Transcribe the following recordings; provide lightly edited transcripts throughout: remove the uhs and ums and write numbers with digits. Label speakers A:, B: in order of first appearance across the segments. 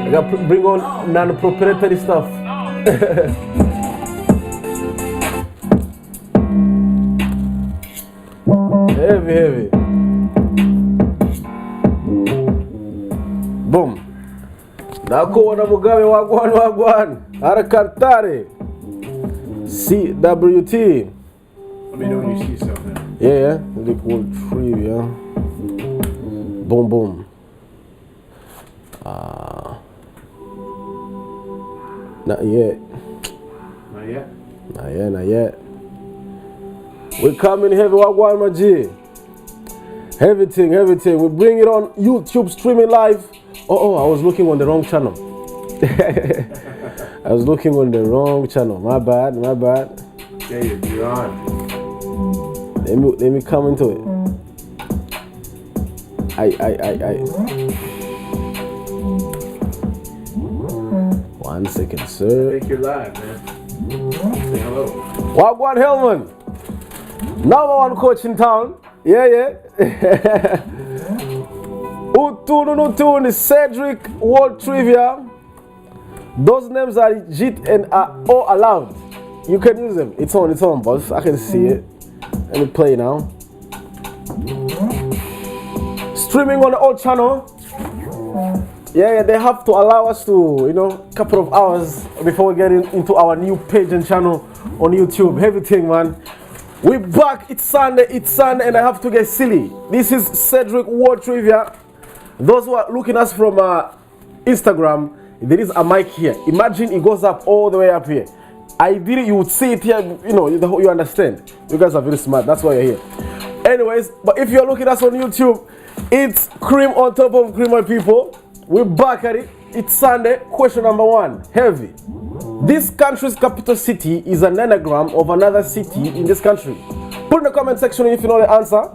A: I got to bring on non-proprietary stuff. Heavy. Boom. Nako na Mugabe wagwan. Harakatare. CWT.
B: Let me know when you see something.
A: Yeah. Liquid trivia. Boom. Not yet. Not yet. We're coming heavy, wagwan my G. Heavy thing. We bring it on YouTube streaming live. Oh, I was looking on the wrong channel. My bad.
B: Yeah, you're on.
A: Let me come into it. I. 1 second, sir.
B: I think you're live, man. Say hello.
A: Wagwan Hellman. Number one coach in town. Yeah. UTUNTU, Cedric, World Trivia. Those names are legit and are all allowed. You can use them. It's on, boss. I can see it. Let me play now. Streaming on the old channel. Yeah, they have to allow us to, couple of hours before we get into our new page and channel on YouTube. Heavy thing, man. We're back. It's Sunday, and I have to get silly. This is Cedric World Trivia. Those who are looking at us from Instagram, there is a mic here. Imagine it goes up all the way up here. I did it, you would see it here, you understand. You guys are very smart, that's why you're here. Anyways, but if you're looking at us on YouTube, it's cream on top of cream, my people. We're back at it. It's Sunday. Question number 1, heavy. This country's capital city is an anagram of another city in this country. Put in the comment section if you know the answer.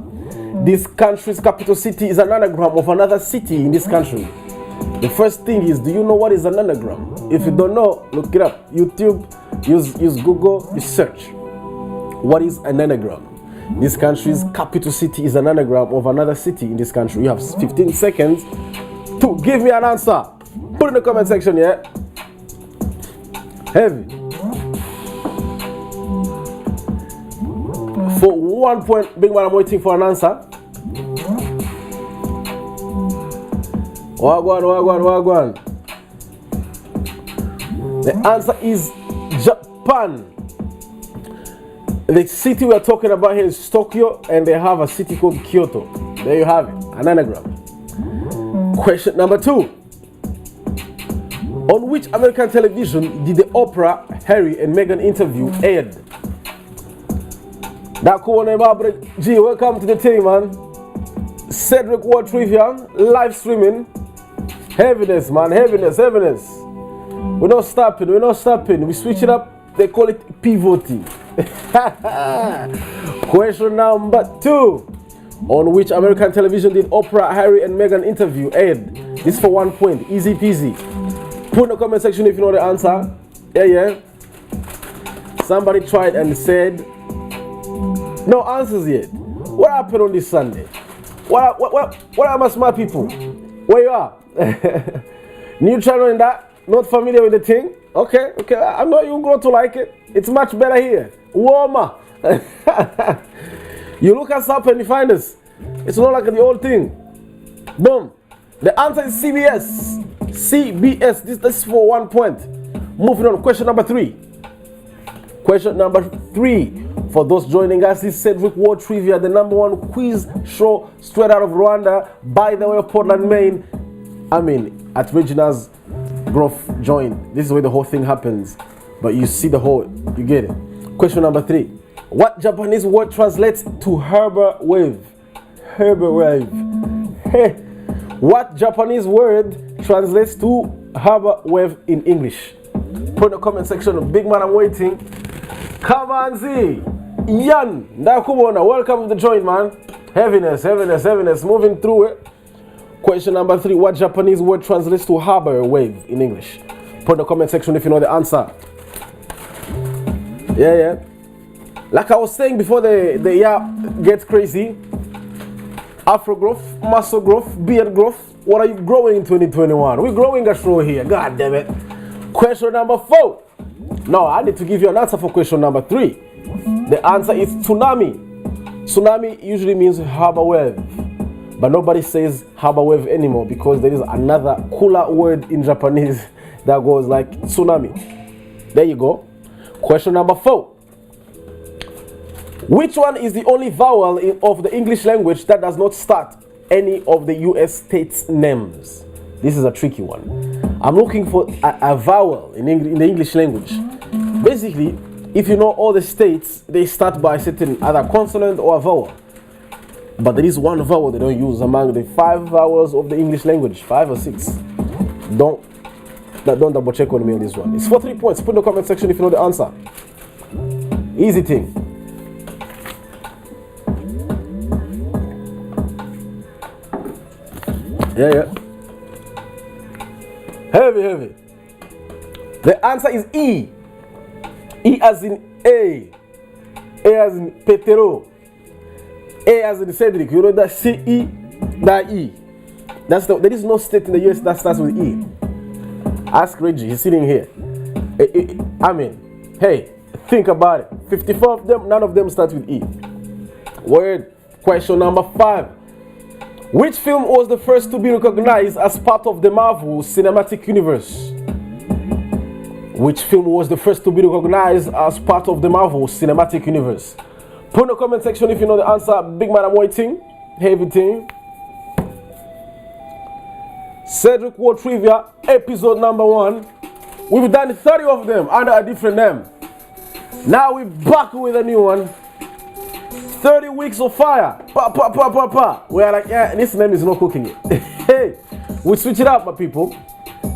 A: This country's capital city is an anagram of another city in this country. The first thing is, do you know what is an anagram? If you don't know, look it up. YouTube, use Google, you search. What is an anagram? This country's capital city is an anagram of another city in this country. You have 15 seconds to give me an answer. Put in the comment section, yeah? Heavy. For 1 point, big man, I'm waiting for an answer. Wagwan. The answer is Japan. The city we are talking about here is Tokyo, and they have a city called Kyoto. There you have it, an anagram. Question number 2. On which American television did the Oprah, Harry, and Meghan interview aired? G, welcome to the team, man. Cedric World Trivia, live streaming. Heaviness, man, heaviness. We're not stopping. We switch it up. They call it pivoting. Question number 2. On which American television did Oprah, Harry, and Meghan interview aired? This for 1 point. Easy peasy. Put in the comment section if you know the answer. Yeah. Somebody tried and said no answers yet. What happened on this Sunday? What are my smart people? Where you are? New channel in that? Not familiar with the thing? Okay. I know you grow to like it. It's much better here. Warmer. You look us up and you find us. It's not like the old thing. Boom. The answer is CBS. This is for 1 point. Moving on. Question number 3. For those joining us, this is Cedric World Trivia, the #1 quiz show straight out of Rwanda, by the way of Portland, Maine. At Regina's Grove Joint. This is where the whole thing happens. But you see you get it. Question number 3. What Japanese word translates to harbor wave? Hey. What Japanese word translates to harbor wave in English? Put in the comment section. Big man, I'm waiting. Come on, Z. Yan. Welcome to the joint, man. Heaviness. Moving through it. Question number 3. What Japanese word translates to harbor wave in English? Put in the comment section if you know the answer. Yeah. Like I was saying before the year gets crazy, Afro growth, muscle growth, beard growth, What are you growing in 2021? We're growing a show here. God damn it. Question number 4. Now, I need to give you an answer for question number 3. The answer is tsunami. Tsunami usually means harbor wave. But nobody says harbor wave anymore because there is another cooler word in Japanese that goes like tsunami. There you go. Question number 4. Which one is the only vowel of the English language that does not start any of the US states' names? This is a tricky one. I'm looking for a vowel in the English language. Basically, if you know all the states, they start by certain either consonant or a vowel. But there is one vowel they don't use among the 5 vowels of the English language. 5 or 6. Don't double check on me on this one. It's for 3 points. Put in the comment section if you know the answer. Easy thing. Yeah. Heavy. The answer is E. E as in A. A as in Petero. A as in Cedric. You know that C-E, that E. There is no state in the US that starts with E. Ask Reggie, he's sitting here. Hey, think about it. 54 of them, none of them start with E. Word. Question number 5. Which film was the first to be recognized as part of the Marvel Cinematic Universe? Which film was the first to be recognized as part of the Marvel Cinematic Universe? Put in the comment section if you know the answer. Big man, I'm waiting. Heavy team. Cedric World Trivia, episode number 1. We've done 30 of them under a different name. Now we're back with a new one. 30 weeks of fire. We are like, yeah, this name is not cooking it. Hey, we switch it up, my people.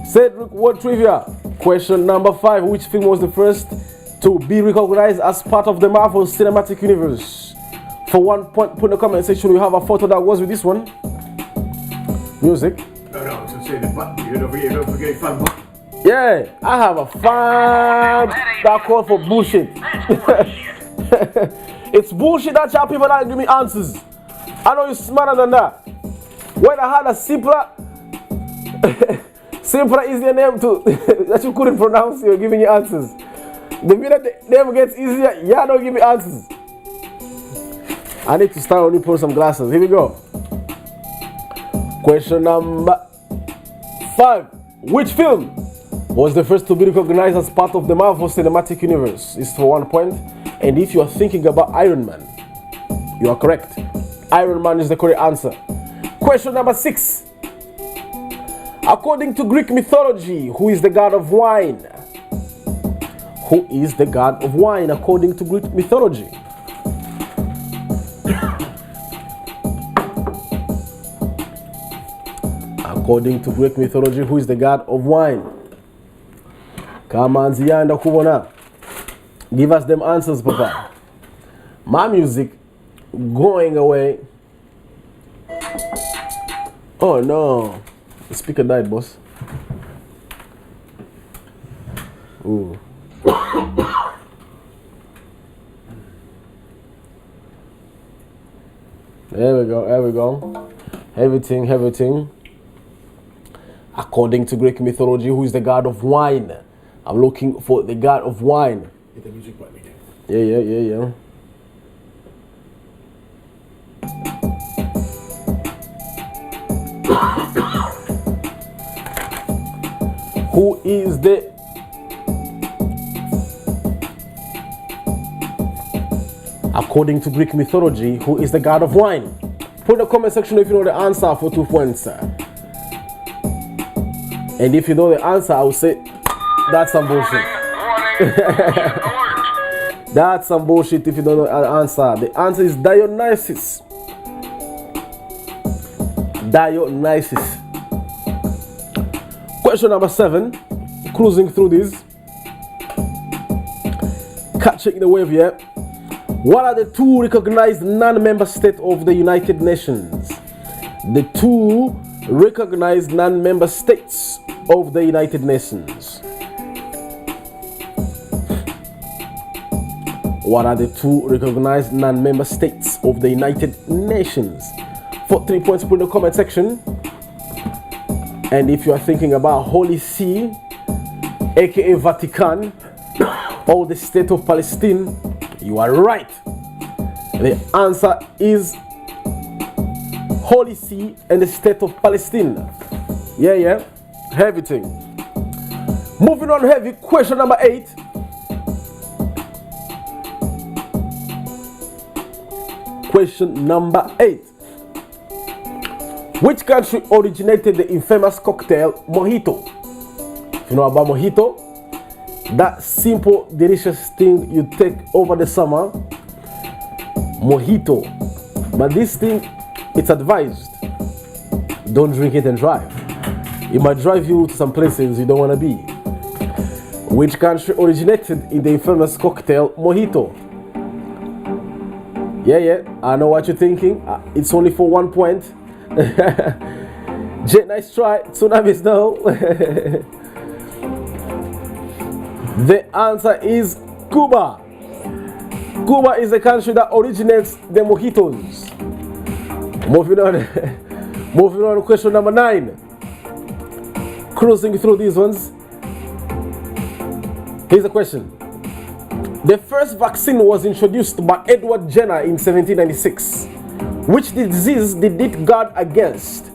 A: Cedric World Trivia. Question number 5. Which film was the first to be recognized as part of the Marvel Cinematic Universe? For 1 point, put in the comment section. We have a photo that was with this one. Music.
B: No, to say the button. You don't forget fun button.
A: Yeah, I have a fun that call for bullshit. It's bullshit that y'all people don't give me answers. I know you're smarter than that. When I had a simpler is your name too that you couldn't pronounce, you're giving you answers. The minute the name gets easier, y'all don't give me answers. I need to start only put some glasses. Here we go. Question number 5. Which film was the first to be recognized as part of the Marvel Cinematic Universe? It's for 1 point. And if you are thinking about Iron Man, you are correct. Iron Man is the correct answer. Question number 6. According to Greek mythology, who is the god of wine? Who is the god of wine according to Greek mythology? According to Greek mythology, who is the god of wine? Come on, Zianda Kubona. Give us them answers, Papa. My music going away. Oh no. The speaker died, boss. Ooh. There we go. Everything. According to Greek mythology, who is the god of wine? I'm looking for the god of wine.
B: Hit the music button again.
A: Yeah. Who is the according to Greek mythology, who is the god of wine? Put in the comment section if you know the answer for 2 points. And if you know the answer, I will say that's some bullshit. That's some bullshit if you don't know the answer. The answer is Dionysus. Question number 7. Cruising through this. Catching the wave here. What are the 2 recognized non-member states of the United Nations? The 2 recognized non-member states of the United Nations. What are the 2 recognized non-member states of the United Nations? For 3 points, put in the comment section. And if you are thinking about Holy See, aka Vatican, or the state of Palestine, you are right. The answer is Holy See and the state of Palestine. Yeah. Heavy thing. Moving on, heavy. Question number 8. Question number 8. Which country originated the infamous cocktail mojito? If you know about mojito, that simple, delicious thing you take over the summer, mojito. But this thing, it's advised, don't drink it and drive. It might drive you to some places you don't want to be. Which country originated in the infamous cocktail mojito? Yeah, I know what you're thinking. It's only for 1 point. Jay, nice try. Tsunamis, no. The answer is Cuba. Cuba is the country that originates the mojitos. Moving on, question number 9. Cruising through these ones. Here's a question. The first vaccine was introduced by Eduard Jenner in 1796. Which disease did it guard against?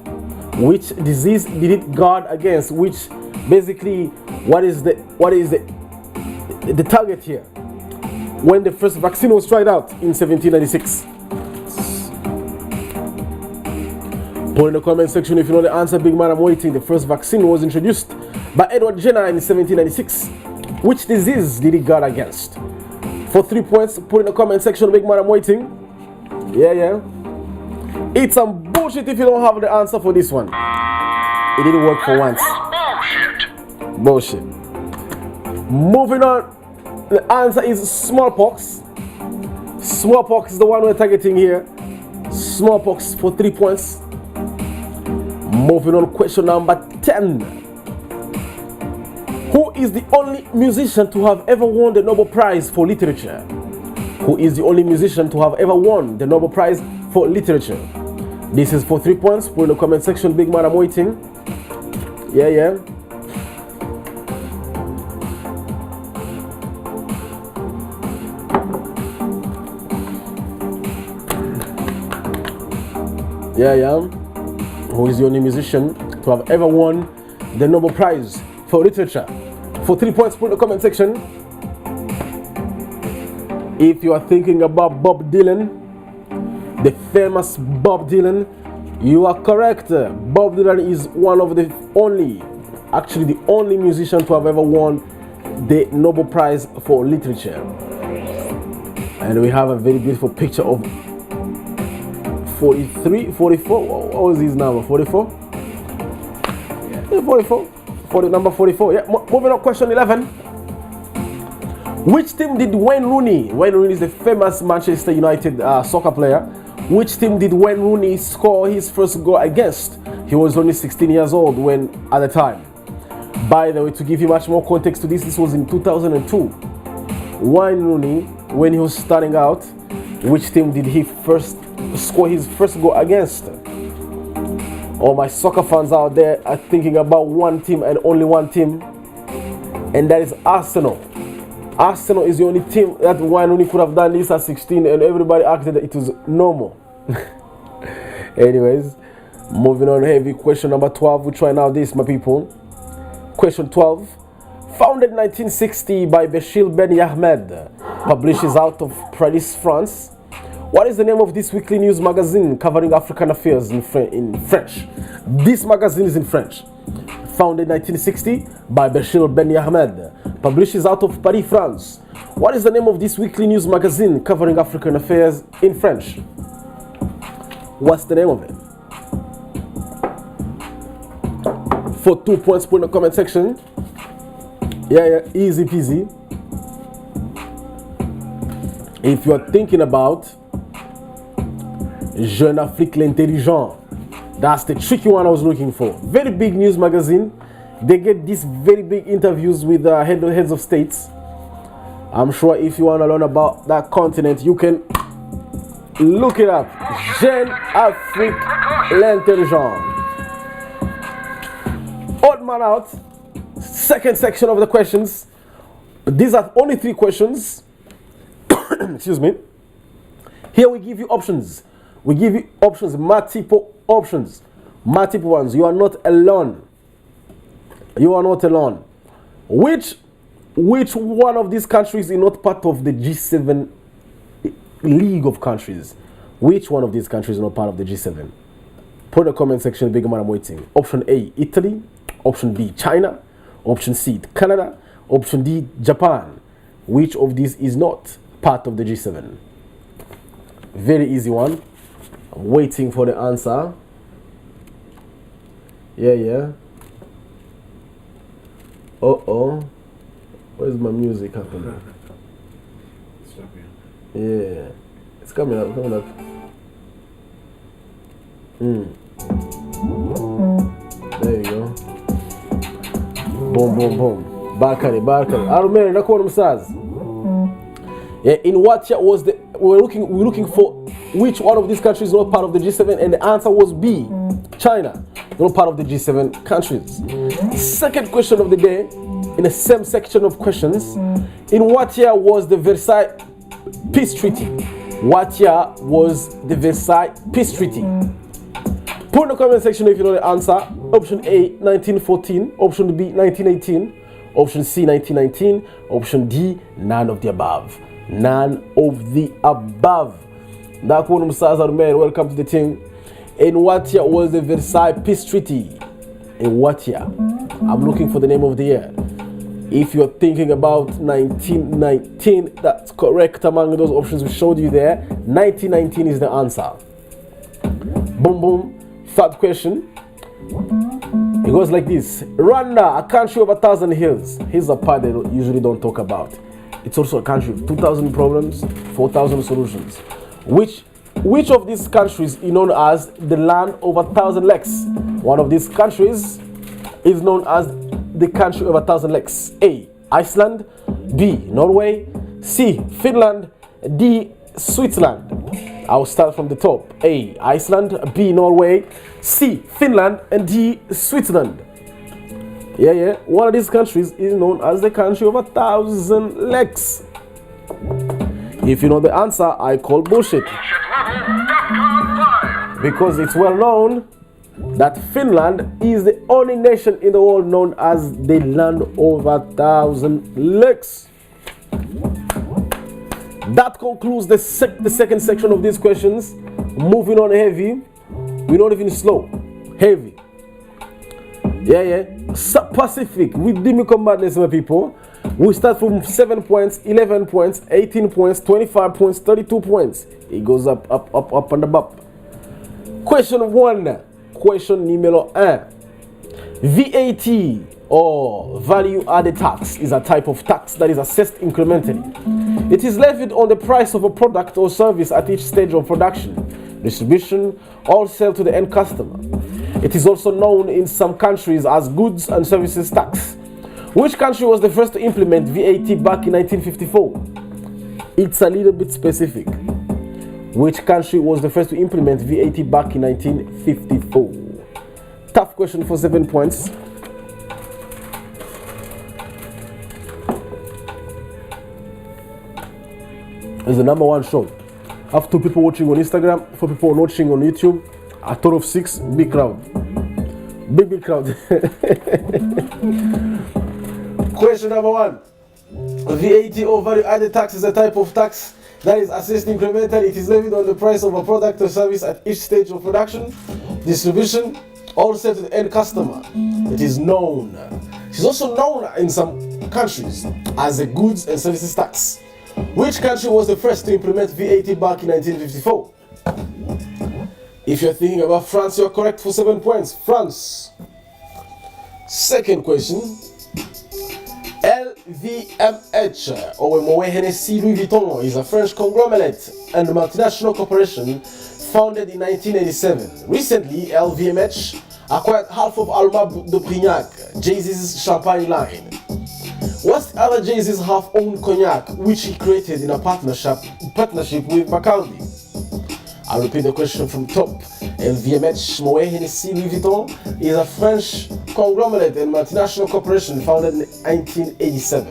A: Which disease did it guard against? Which basically, what is the target here? When the first vaccine was tried out in 1796. Put in the comment section if you know the answer. Big man, I'm waiting. The first vaccine was introduced by Eduard Jenner in 1796. Which disease did it guard against? For 3 points, put in the comment section. Big man, I'm waiting. Yeah. It's some bullshit if you don't have the answer for this one. It didn't work for once. Bullshit. Moving on. The answer is smallpox. Smallpox is the one we're targeting here. Smallpox for 3 points. Moving on, question number 10. Who is the only musician to have ever won the Nobel Prize for Literature? Who is the only musician to have ever won the Nobel Prize for Literature? This is for 3 points. Put in the comment section. Big man, I'm waiting. Yeah. Who is the only musician to have ever won the Nobel Prize for Literature? For 3 points, put in the comment section. If you are thinking about Bob Dylan, the famous Bob Dylan, you are correct. Bob Dylan is one of the only musician to have ever won the Nobel Prize for Literature. And we have a very beautiful picture of 43, 44, what was his number? 44? Yeah, 44. Number 44. Yeah, moving on, question 11. Which team did Wayne Rooney is the famous Manchester United soccer player. Which team did Wayne Rooney score his first goal against? He was only 16 years old at the time. By the way, to give you much more context to this was in 2002. Wayne Rooney, when he was starting out, which team did he score his first goal against? All my soccer fans out there are thinking about one team and only one team, and that is Arsenal. Arsenal is the only team that Wayne Rooney could have done this at 16, and everybody acted that it was normal. Anyways, moving on, heavy. Question number 12. We try now this, my people. Question 12. Founded 1960 by Béchir Ben Yahmed, publishes out of Paris, France. What is the name of this weekly news magazine covering African affairs in French? This magazine is in French. Founded 1960 by Béchir Ben Yahmed, publishes out of Paris, France. What is the name of this weekly news magazine covering African affairs in French? What's the name of it? For 2 points, put in the comment section. Yeah, easy peasy. If you are thinking about Jeune Afrique l'Intelligent, that's the tricky one I was looking for. Very big news magazine. They get these very big interviews with heads of states. I'm sure if you want to learn about that continent, you can look it up. Jeune Afrique l'Intelligent. Odd man out. Second section of the questions. But these are only 3 questions. Excuse me. Here we give you options. We give you options, multiple options. Multiple ones. You are not alone. You are not alone. Which one of these countries is not part of the G7 League of countries? Which one of these countries is not part of the G7? Put in the comment section, big man, I'm waiting. Option A, Italy. Option B, China. Option C, Canada. Option D, Japan. Which of these is not part of the G7? Very easy one. I'm waiting for the answer. Yeah. Uh-oh. Where's my music happening?
B: Stop here.
A: Yeah. It's coming up. There you go. Boom. Barkari. Arumeri, nakuona msazi. Yeah, in what year was the we're looking for which one of these countries is not part of the G7, and the answer was B, China, not part of the G7 countries. Second question of the day, in the same section of questions, in what year was the Versailles Peace Treaty? What year was the Versailles Peace Treaty? Put in the comment section if you know the answer. Option A, 1914. Option B, 1918. Option C, 1919. Option D, none of the above. None of the above. Welcome to the team. In what year was the Versailles Peace Treaty? In what year? I'm looking for the name of the year. If you're thinking about 1919, that's correct among those options we showed you there. 1919 is the answer. Boom. Third question. It goes like this. Rwanda, a country of 1,000 hills. Here's a part they usually don't talk about. It's also a country of 2,000 problems, 4,000 solutions. Which of these countries is known as the land of 1,000 lakes? One of these countries is known as the country of 1,000 lakes. A, Iceland. B, Norway. C, Finland. D, Switzerland. I'll start from the top. A, Iceland. B, Norway. C, Finland. And D, Switzerland. Yeah. One of these countries is known as the country of 1,000 lakes. If you know the answer, I call bullshit. Because it's well known that Finland is the only nation in the world known as the land of 1,000 lakes. That concludes the second section of these questions. Moving on heavy. We're not even slow. Heavy. Yeah. Pacific with Demi Combatness, my people. We start from 7 points, 11 points, 18 points, 25 points, 32 points. It goes up and up. Question 1. Question numero 1. VAT or value added tax is a type of tax that is assessed incrementally. It is levied on the price of a product or service at each stage of production, distribution, or sale to the end customer. It is also known in some countries as goods and services tax. Which country was the first to implement VAT back in 1954? It's a little bit specific. Which country was the first to implement VAT back in 1954? Tough question for 7 points. It's the #1 show. I have 2 people watching on Instagram, 4 people watching on YouTube. A total of 6. Big crowd. Big crowd. Question #1. VAT or value added tax is a type of tax that is assessed incrementally. It is levied on the price of a product or service at each stage of production, distribution, or sale to the end customer. It is also known in some countries as a goods and services tax. Which country was the first to implement VAT back in 1954? If you're thinking about France, you're correct for 7 points. France. Second question. LVMH, or Moët Hennessy Louis Vuitton, is a French conglomerate and multinational corporation founded in 1987. Recently, LVMH acquired half of Alma de Brignac, Jay-Z's champagne line. What's the other Jay-Z's half-owned cognac, which he created in a partnership with Bacardi? I'll repeat the question from top. LVMH, Moet Hennessy Louis Vuitton is a French conglomerate and multinational corporation founded in 1987.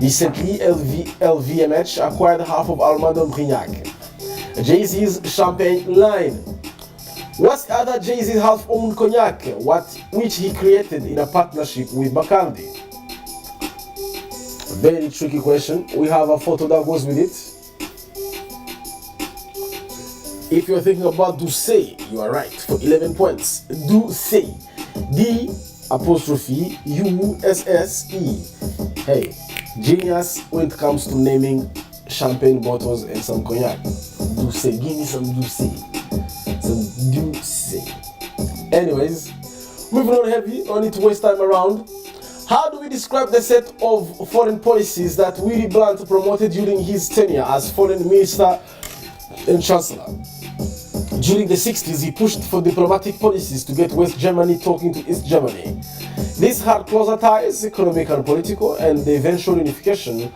A: Recently, LVMH acquired half of Armando Brignac, Jay-Z's champagne line. What's the other Jay-Z's half-owned cognac, which he created in a partnership with Bacardi? Very tricky question. We have a photo that goes with it. If you're thinking about Douce, you are right for 11 points. Douce, D''U''S''E. Hey, genius when it comes to naming champagne bottles and some cognac. Douce, give me some Douce. Some Douce. Anyways, moving on heavy, no need to waste time around. How do we describe the set of foreign policies that Willy Brandt promoted during his tenure as foreign minister and chancellor? During the 60s, he pushed for diplomatic policies to get West Germany talking to East Germany. This had closer ties, economic and political, and the eventual unification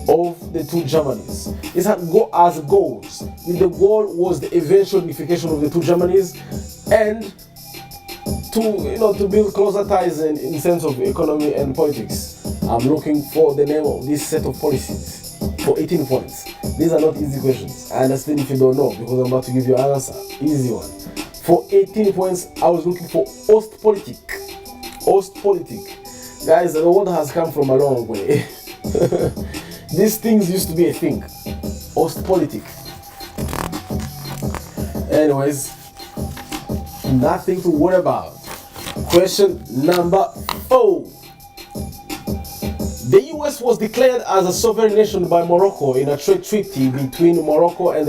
A: of the two Germanys. This had as goals. The goal was the eventual unification of the two Germanys and to build closer ties in sense of economy and politics. I'm looking for the name of this set of policies for 18 points. These are not easy questions. I understand if you don't know because I'm about to give you an answer. Easy one. For 18 points, I was looking for Ostpolitik. Ostpolitik. Guys, the world has come from a long way. These things used to be a thing. Ostpolitik. Anyways, nothing to worry about. Question number 4. The US was declared as a sovereign nation by Morocco in a trade treaty between Morocco and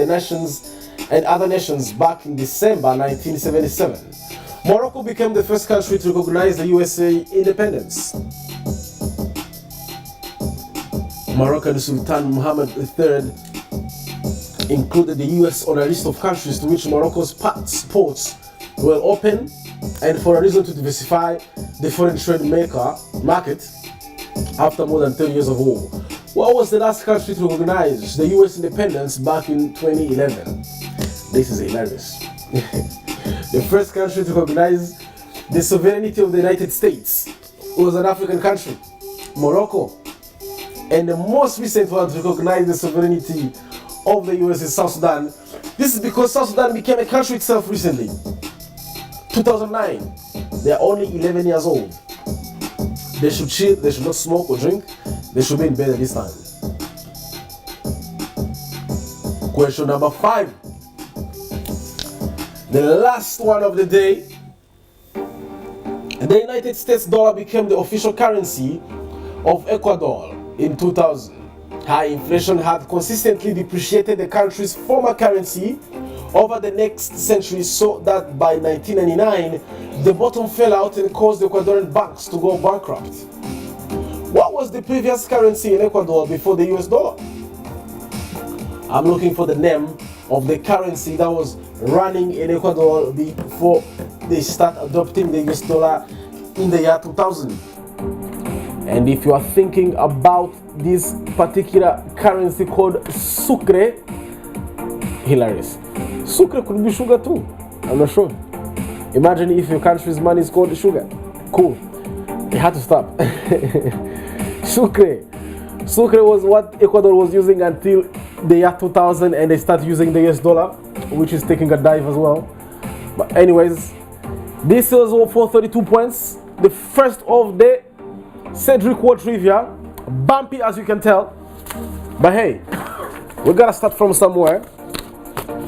A: other nations back in December 1977. Morocco became the first country to recognize the USA independence. Moroccan Sultan Mohammed III included the US on a list of countries to which Morocco's ports were open, and for a reason to diversify the foreign trade market after more than 30 years of war. What was the last country to recognize the US independence back in 2011? This is hilarious. The first country to recognize the sovereignty of the United States was an African country, Morocco. And the most recent one to recognize the sovereignty of the US is South Sudan. This is because South Sudan became a country itself recently. 2009. They are only 11 years old. They should chill, they should not smoke or drink. They should be in bed at this time. Question number 5. The last one of the day. The United States dollar became the official currency of Ecuador in 2000. High inflation had consistently depreciated the country's former currency over the next century, so that by 1999, the bottom fell out and caused Ecuadorian banks to go bankrupt. What was the previous currency in Ecuador before the US dollar? I'm looking for the name of the currency that was running in Ecuador before they start adopting the US dollar in the year 2000. And if you are thinking about this particular currency called sucre, hilarious. Sucre could be sugar too. I'm not sure. Imagine if your country's money is called sugar. Cool. It had to stop. Sucre. Sucre was what Ecuador was using until the year 2000, and they started using the US dollar, which is taking a dive as well. But anyways, this was all for 32 points. The first of the Cedric Word Trivia. Bumpy as you can tell. But hey, we gotta start from somewhere.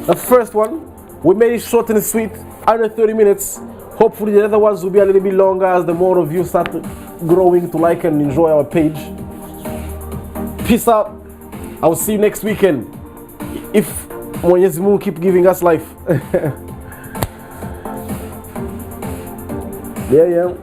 A: The first one, we made it short and sweet, under 30 minutes. Hopefully the other ones will be a little bit longer as the more of you start growing to like and enjoy our page. Peace out. I will see you next weekend. If Mwenyezi Mungu keep giving us life. Yeah.